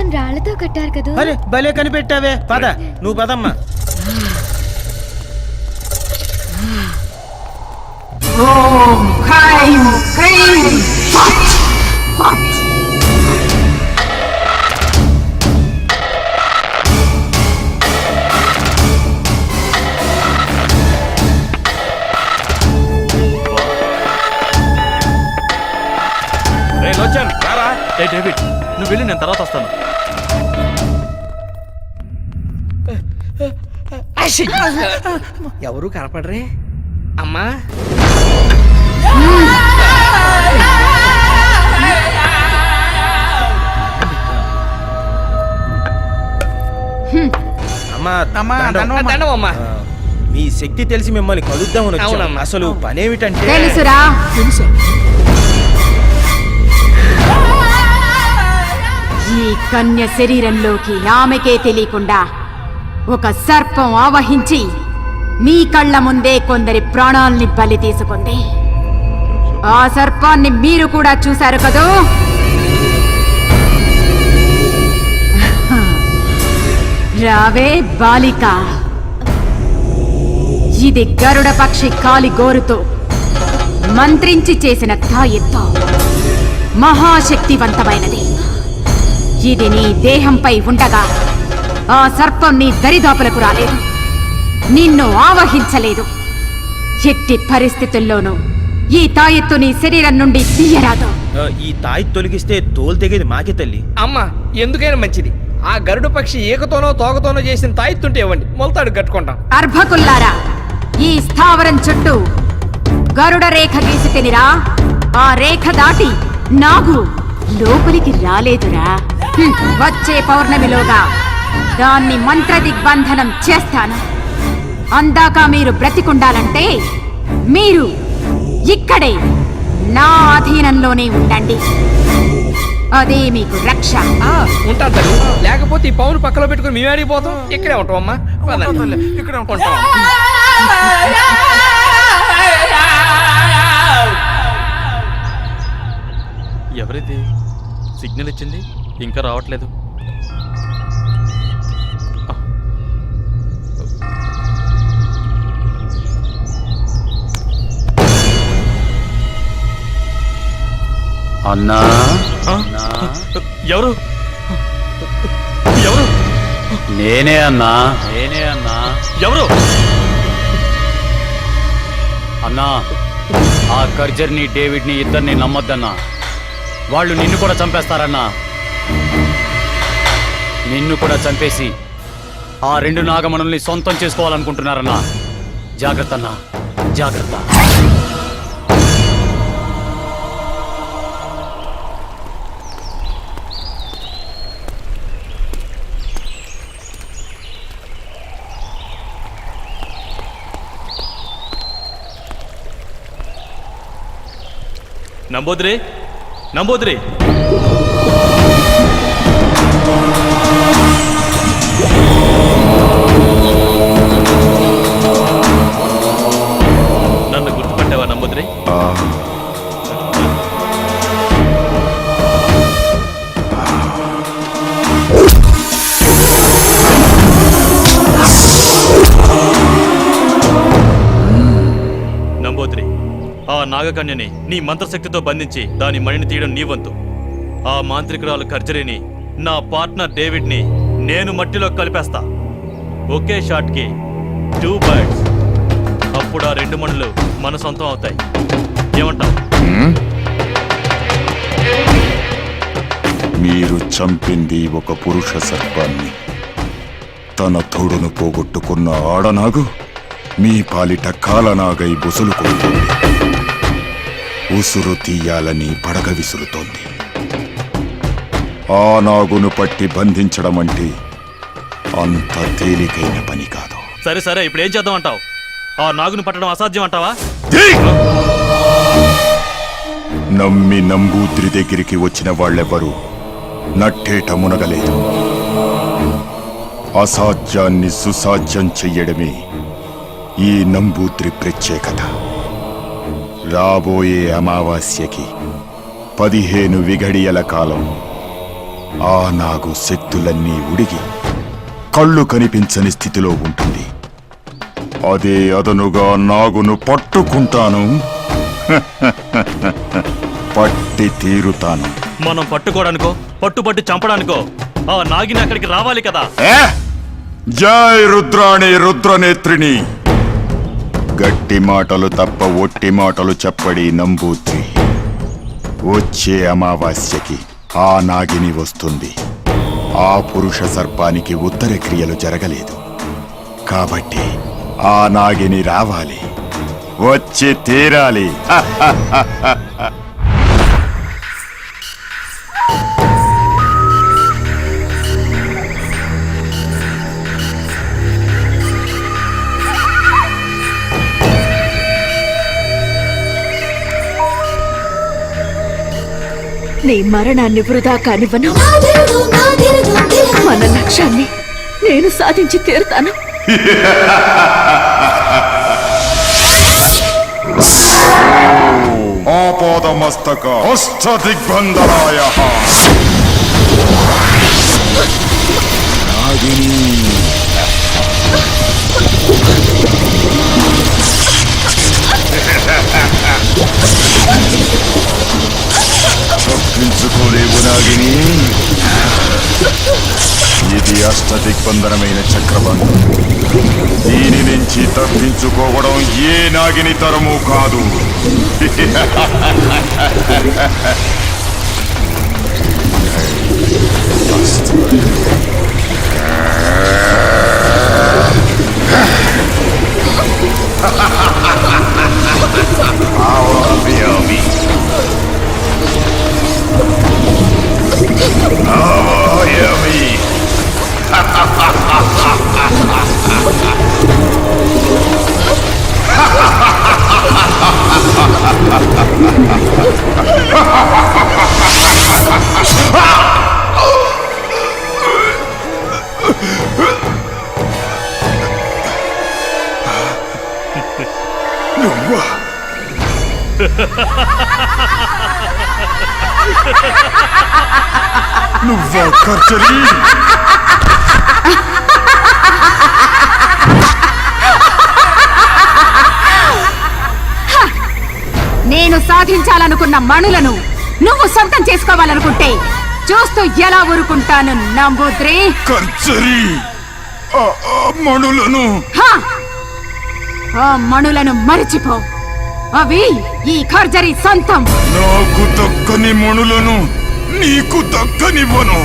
సర్పాన్ని రాళ్లతో కట్టారు కదా. అరే భలే కనిపెట్టావే. పద నువ్వు పదమ్మా. డేవిడ్ నువ్వు వెళ్ళి నేను తర్వాత వస్తాను. ఎవరు కనపడరే అమ్మా. అమ్మా మీ శక్తి తెలిసి మిమ్మల్ని కలుద్దామని వచ్చాం. అసలు పనేమిటంటే తెలుసురా. ఈ కన్య శరీరంలోకి ఆమెకే తెలియకుండా ఒక సర్పం ఆవహించి మీ కళ్ళ ముందే కొందరి ప్రాణాల్ని బలి తీసుకుంది. ఆ సర్పాన్ని మీరు కూడా చూశారు కదూ. రావే బాలిక. ఇది గరుడ పక్షి కాలి గోరుతో మంత్రించి చేసిన తాయెత్తు. మహాశక్తివంతమైనది. ఇది నీ దేహంపై ఉండగా ఆ సర్పం నీ దరిదాపులకు రాలేదు, నిన్ను ఆవహించలేదు. ఎట్టి పరిస్థితుల్లోనూ ఈ తాయెత్తు నీ శరీరం నుండి తీయరాదు. ఈ తాయి తొలగిస్తే తోలు తెగేది మాకే తల్లి. అమ్మా ఎందుకైనా మంచిది ఆ గరుడ పక్షి ఏకతోనో తోకతోనో చేసిన తాయెత్తుంటే ఇవ్వండి, మొలతాడు కట్టుకుంటాం. అర్భకుల్లారా, ఈ స్థావరం చుట్టూ గరుడ రేఖ గీసి తినిరా. ఆ రేఖ దాటి నాగు లోపలికి రాలేదురా. వచ్చే పౌర్ణమిలోగా దాన్ని మంత్ర దిగ్బంధనం చేస్తాను. అందాక మీరు బ్రతికుండాలంటే మీరు ఇక్కడే నా అధీనంలోనే ఉండండి. అదే మీకు రక్ష. ఉంటా తల్లి, లేకపోతే ఈ పౌను పక్కలో పెట్టుకుని మేము అడిగిపోతాం. ఇక్కడే ఉంటాం అమ్మా, ఇక్కడే ఉంటాం. ఎవరైతే సిగ్నల్ ఇచ్చింది ఇంకా రావట్లేదు. అన్నా ఎవరు ఎవరు? నేనే అన్నా. ఎవరు అన్నా? ఆ కర్జర్ని డేవిడ్ని ఇద్దరిని నమ్మొద్దన్నా. వాళ్ళు నిన్ను కూడా చంపేస్తారన్నా. నిన్ను కూడా చంపేసి ఆ 2 నాగమణుల్ని సొంతం చేసుకోవాలనుకుంటున్నారన్నా. జాగ్రత్త అన్నా, జాగ్రత్త. నంబూద్రి, నంబూద్రి. నన్ను గుర్తుపట్టావా నంబూద్రి? నంబూద్రి, ఆ నాగకన్యని నీ మంత్రశక్తితో బంధించి దాని మణిని తీయడం నీ వంతు. ఆ మాంత్రికురాలు కర్జరిని, నా పార్ట్నర్ డేవిడ్ని నేను మట్టిలో కలిపేస్తా. ఒకే షాట్కి 2 బర్డ్స్. అప్పుడు ఆ 2 మణులు మన సొంతం అవుతాయి. ఏమంటావు? మీరు చంపింది ఒక పురుష సర్పాన్ని. తన తోడును పోగొట్టుకున్న ఆడనాగు మీ పాలిట కాలనాగై బుసులుకుంటుంది. ఉసురు తీయాలని పడగ విసురుతోంది. ఆ నాగును పట్టి బంధించడం అంటే అంత తేలికైన పని కాదు. సరే సరే, ఇప్పుడు ఏం చేద్దాం అంటావు? ఆ నాగును పట్టడం అసాధ్యం అంటావా? నమ్మి నంబూద్రి దగ్గరికి వచ్చిన వాళ్ళెవ్వరూ నట్టేట మునగలేదు. అసాధ్యాన్ని సుసాధ్యం చెయ్యడమే ఈ నంబూద్రి ప్రత్యేకత. రాబోయే అమావాస్యకి 15 విఘడియల కాలం ఆ నాగు శక్తులన్నీ ఉడిగి కళ్ళు కనిపించని స్థితిలో ఉంటుంది. అదే అదనుగా నాగును పట్టుకుంటాను. పట్టి తీరుతాను. మనం పట్టుకోవడానికో పట్టుబట్టి చంపడానికో ఆ నాగిని అక్కడికి రావాలి కదా. జై రుద్రాణి రుద్రనేత్రిని. గట్టి మాటలు తప్ప ఒట్టి మాటలు చెప్పడి నంబూద్రి. వచ్చే అమావాస్యకి ఆ నాగిని వస్తుంది. ఆ పురుష సర్పానికి ఉత్తర క్రియలు జరగలేదు కాబట్టి ఆ నాగిని రావాలి, వచ్చి తీరాలి. నీ మరణాన్ని వృధా కానివ్వను. మన లక్ష్యాన్ని నేను సాధించి తీరుతాను. ఆపాదమస్తక హస్తదిగ్బంధనాయ నాగిని. తప్పించుకోలేవు నాగిని. ఇది అష్టదిగ్బంధనమైన చక్రబంధం. దీని నుంచి తప్పించుకోవడం ఏ నాగిని తరము కాదు. నువ్వా కర్చలి? నేను సాధించాలనుకున్న మణులను నువ్వు సొంతం చేసుకోవాలనుకుంటే చూస్తూ ఎలా ఊరుకుంటాను నంబూద్రి? కర్చరి మణులను ఆ మణులను మరిచిపో. అవి ఈ ఖర్జరి సొంతం. నాకు దక్కని మణులను నీకు దక్కనివ్వను.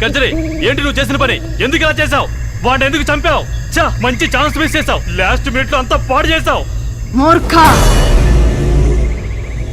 కంచరి, ఏంటి నువ్వు చేసిన పని? ఎందుకు ఇలా చేసావు? వాడిని ఎందుకు చంపావు? మంచి ఛాన్స్ మిస్ చేసావు. లాస్ట్ మినిట్ లో అంతా పాడు చేసావు. మూర్ఖ,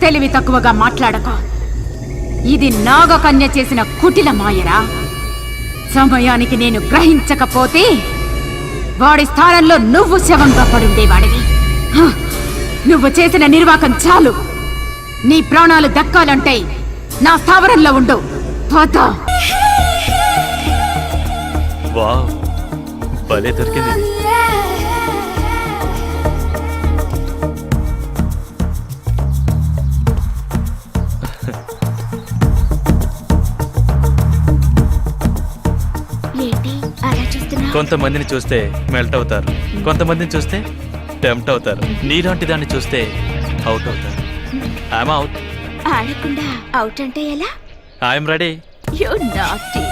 తెలివి తక్కువగా మాట్లాడక. ఇది నాగకన్య చేసిన కుటిల మాయరా. సమయానికి నేను గ్రహించకపోతే వాడి స్థానంలో నువ్వు శవంగా పడుండేవాడివి. నువ్వు చేసిన నిర్వాకం చాలు. నీ ప్రాణాలు దక్కాలంటే నా స్థావరంలో ఉండు. పద. వావ్, భలే దొరికింది. కొంతమందిని చూస్తే మెల్ట్ అవుతారు, కొంతమందిని చూస్తే టెంప్ట్ అవుతారు. నీలాంటి దాన్ని చూస్తే అవుట్ అవుతారు. I'm out. ఆడకుండా అవుట్ అంటే ఎలా? I'm ready. You naughty.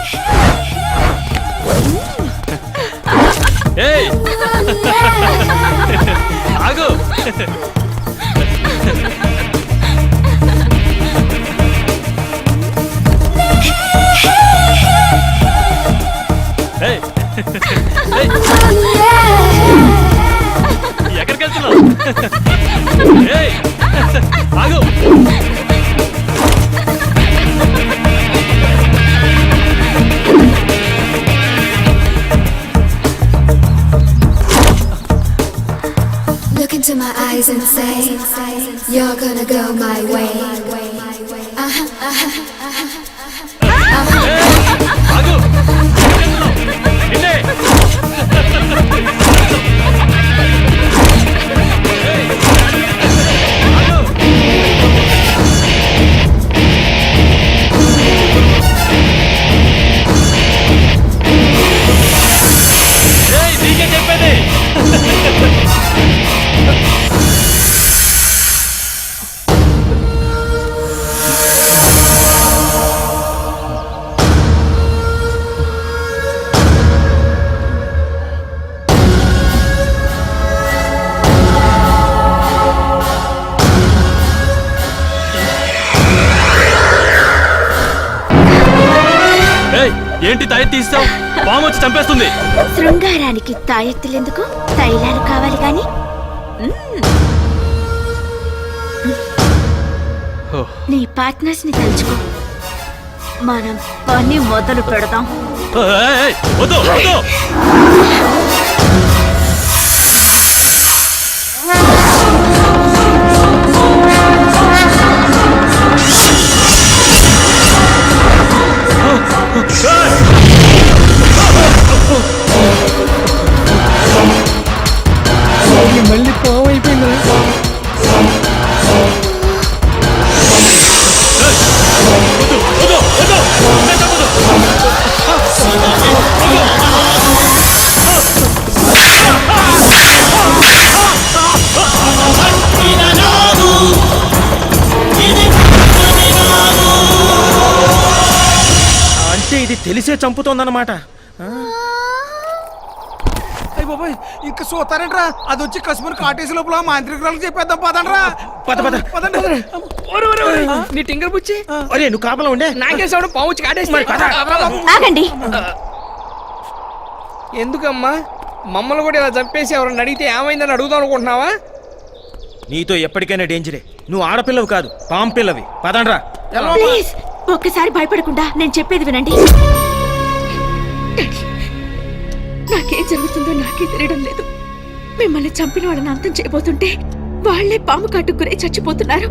ఏయ్ ఆగు. ఎక్కడికి వెళ్తున్నావు? ఏయ్ ఆగు. Look into my eyes and say, you're gonna go my way. ఆగు! నిన్నే! ఏయ్, నీకే చెప్పేది. ఏయ్, ఏంటి తాయి తీస్తావు? పాము వచ్చి చంపేస్తుంది. శృంగారానికి తాయెత్తులెందుకు? తైలాలు కావాలి గాని నీ పార్ట్నర్స్ ని తలుచుకో. మనం పని మొదలు పెడదాం. ఏయ్, ఏయ్, వద్దు వద్దు. మళ్ళీ పాము అయిపోయింది. అంటే ఇది తెలిసే చంపుతోందన్నమాట. అయ్య బాబాయ్ ఇంకా చూస్తారంట్రా, అది వచ్చి కశ్మీర్ కాటేసి లోపల మాంత్రికురాలకు చెప్పేద్దాం పదండ్రా. పద పద. పదండి. ఒరే, ఒరే, ఒరే, నీ టింగర్ బుచ్చి అరే నువ్వు కాపలా ఉండే. నాకేసాడు పాము వచ్చి కాటేసి. ఆగండి. ఎందుకమ్మా మమ్మల్ని కూడా ఇలా చంపేసి ఎవరన్నా అడిగితే ఏమైందని అడుగుదాం అనుకుంటున్నావా? నీతో ఎప్పటికైనా డేంజరే. నువ్వు ఆడపిల్లవి కాదు, పాము పిల్లవి. పదండ్రా. ప్లీజ్ ఒక్కసారి భయపడకుండా నేను చెప్పేది వినండి. నాకేం జరుగుతుందో నాకే తెలియడం లేదు. మిమ్మల్ని చంపిన వాళ్ళని అంతం చేయబోతుంటే వాళ్లే పాము కాటుకునే చచ్చిపోతున్నారు.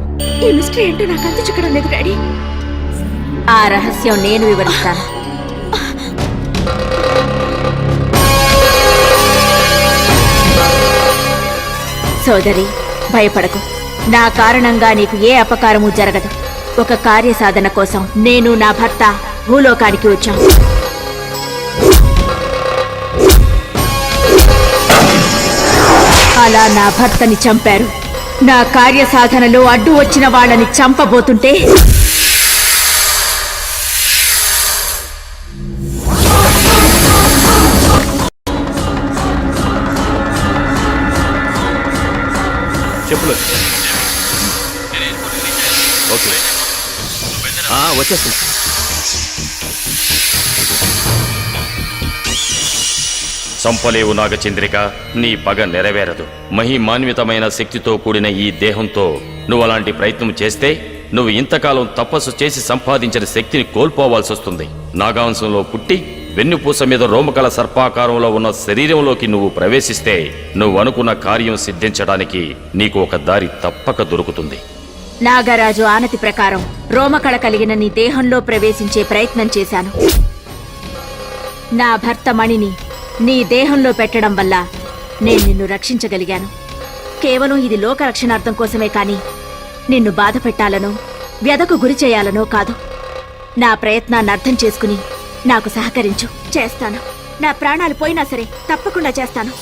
ఈ మిస్టరీ ఏంటో నాకు అంత చిక్కడం లేదు డాడీ. ఆ రహస్యం నేను వివరిస్తాను. సోదరి, భయపడకు. నా కారణంగా నీకు ఏ అపకారము జరగదు. ఒక కార్యసాధన కోసం నేను నా భర్త భూలోకానికి వచ్చాం. అలా నా భర్తని చంపారు. నా కార్యసాధనలో అడ్డు వచ్చిన వాళ్ళని చంపబోతుంటే చెప్పులు. ఓకే, వచ్చేస్తున్నా. చంపలేవు నాగచంద్రిక, నీ పగ నెరవేరదు. మహిమాన్వితమైన శక్తితో కూడిన ఈ దేహంతో నువ్వు అలాంటి ప్రయత్నం చేస్తే నువ్వు ఇంతకాలం తపస్సు చేసి సంపాదించిన శక్తిని కోల్పోవాల్సి వస్తుంది. నాగాంశంలో పుట్టి వెన్నుపూస మీద రోమకల సర్పాకారంలో ఉన్న శరీరంలోకి నువ్వు ప్రవేశిస్తే నువ్వు అనుకున్న కార్యం సిద్ధించడానికి నీకు ఒక దారి తప్పక దొరుకుతుంది. నాగరాజు ఆనతి ప్రకారం రోమకళ కలిగిన నీ దేహంలో ప్రవేశించే ప్రయత్నం చేశాను. నా భర్త మణిని నీ దేహంలో పెట్టడం వల్ల నేను నిన్ను రక్షించగలిగాను. కేవలం ఇది లోక రక్షణార్థం కోసమే కాని నిన్ను బాధ పెట్టాలనో వ్యధకు గురి చేయాలనో కాదు. నా ప్రయత్నాన్ని అర్థం చేసుకుని నాకు సహకరించు. చేస్తాను. నా ప్రాణాలు పోయినా సరే తప్పకుండా చేస్తాను.